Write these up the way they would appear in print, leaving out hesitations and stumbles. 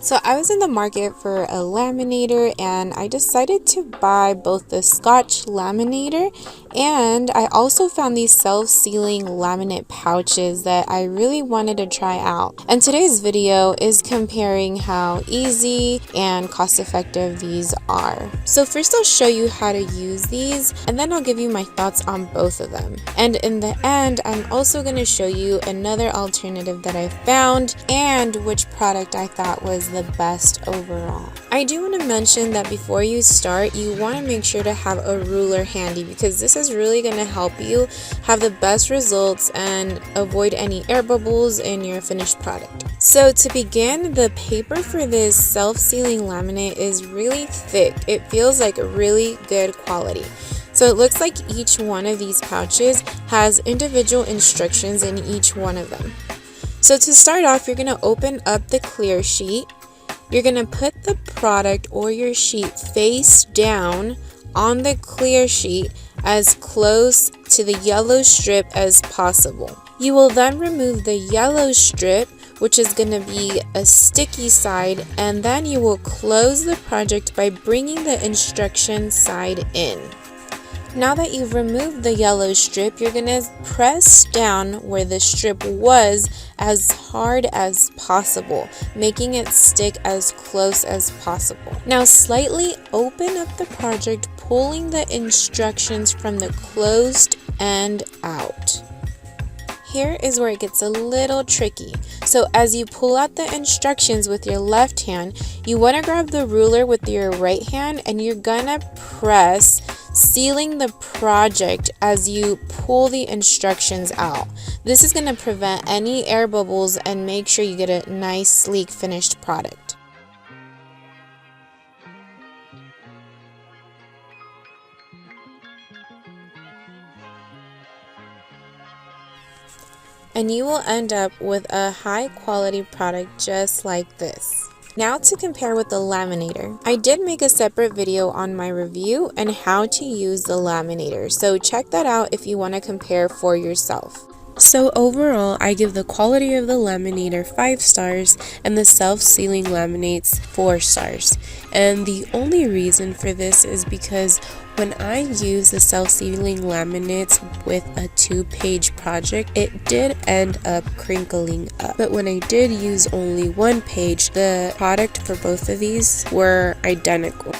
So I was in the market for a laminator and I decided to buy both the Scotch laminator and I also found these self-sealing laminate pouches that I really wanted to try out. And today's video is comparing how easy and cost-effective these are. So first I'll show you how to use these and then I'll give you my thoughts on both of them. And in the end, I'm also going to show you another alternative that I found and which product I thought was the best overall. I do want to mention that before you start, you want to make sure to have a ruler handy because this is really going to help you have the best results and avoid any air bubbles in your finished product. So to begin, the paper for this self-sealing laminate is really thick. It feels like really good quality. So it looks like each one of these pouches has individual instructions in each one of them. So to start off, you're going to open up the clear sheet. You're going to put the product or your sheet face down on the clear sheet as close to the yellow strip as possible. You will then remove the yellow strip, which is going to be a sticky side, and then you will close the project by bringing the instruction side in. Now that you've removed the yellow strip, you're going to press down where the strip was as hard as possible, making it stick as close as possible. Now slightly open up the project, pulling the instructions from the closed end out. Here is where it gets a little tricky. So as you pull out the instructions with your left hand, you want to grab the ruler with your right hand and you're gonna press, sealing the project as you pull the instructions out. This is going to prevent any air bubbles and make sure you get a nice, sleek, finished product. And you will end up with a high quality product just like this. Now to compare with the laminator. I did make a separate video on my review and how to use the laminator, so check that out if you want to compare for yourself. So overall, I give the quality of the laminator 5 stars and the self-sealing laminates 4 stars. And the only reason for this is because when I use the self-sealing laminates with a 2-page project, it did end up crinkling up. But when I did use only 1 page, the product for both of these were identical.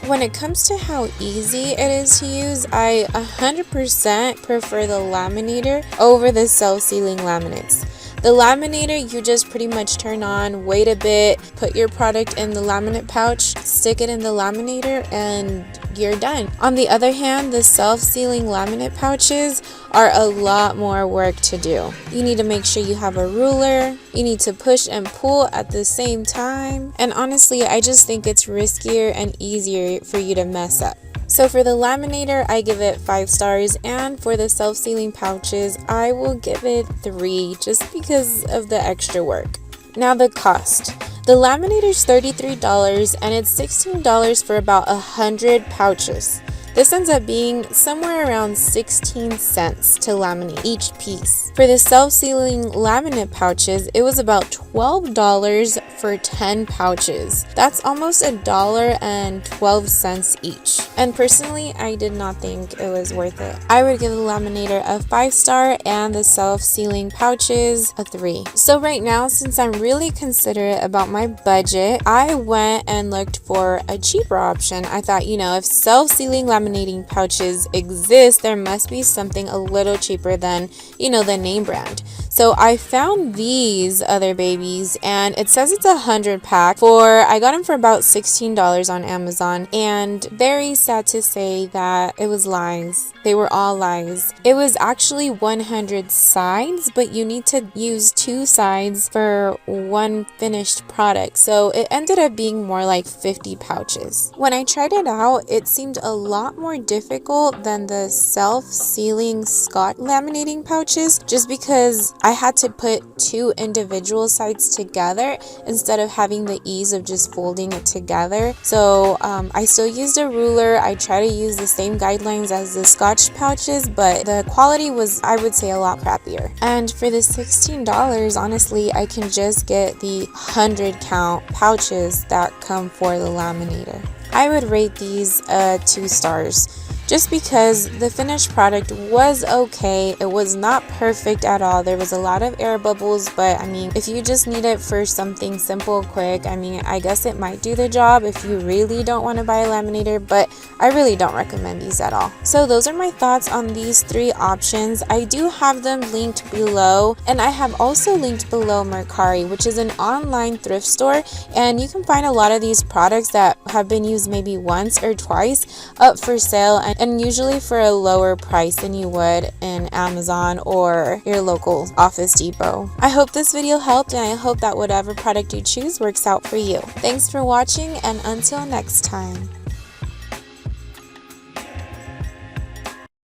When it comes to how easy it is to use, I 100% prefer the laminator over the self-sealing laminates. The laminator, you just pretty much turn on, wait a bit, put your product in the laminate pouch, stick it in the laminator, and you're done. On the other hand, the self-sealing laminate pouches are a lot more work to do. You need to make sure you have a ruler, you need to push and pull at the same time, and honestly, I just think it's riskier and easier for you to mess up. So for the laminator, I give it 5 stars, and for the self-sealing pouches, I will give it 3 just because of the extra work. Now the cost. The laminator is $33 and it's $16 for about 100 pouches. This ends up being somewhere around 16 cents to laminate each piece. For the self-sealing laminate pouches, it was about $12 for 10 pouches. That's almost $1.12 each. And personally, I did not think it was worth it. I would give the laminator a 5 star and the self-sealing pouches a 3. So right now, since I'm really considerate about my budget, I went and looked for a cheaper option. I thought, if self-sealing laminating pouches exist, there must be something a little cheaper than, the name brand. So I found these other babies and it says it's 100 pack. I got them for about $16 on Amazon, and very sad to say that it was lies. They were all lies. It was actually 100 sides, but you need to use 2 sides for one finished product. So it ended up being more like 50 pouches. When I tried it out, it seemed a lot more difficult than the self-sealing Scotch laminating pouches, just because I had to put two individual sides together instead of having the ease of just folding it together. So I still used a ruler. I try to use the same guidelines as the Scotch pouches, but the quality was, I would say, a lot crappier. And for the $16, honestly, I can just get the 100 count pouches that come for the Laminator. I would rate these 2 stars. Just because the finished product was okay. It was not perfect at all. There was a lot of air bubbles, but I mean, if you just need it for something simple, quick, I mean, I guess it might do the job if you really don't want to buy a laminator, but I really don't recommend these at all. So those are my thoughts on these 3 options. I do have them linked below, and I have also linked below Mercari, which is an online thrift store, and you can find a lot of these products that have been used maybe once or twice up for sale, and usually for a lower price than you would in Amazon or your local Office Depot. I hope this video helped, and I hope that whatever product you choose works out for you. Thanks for watching, and until next time.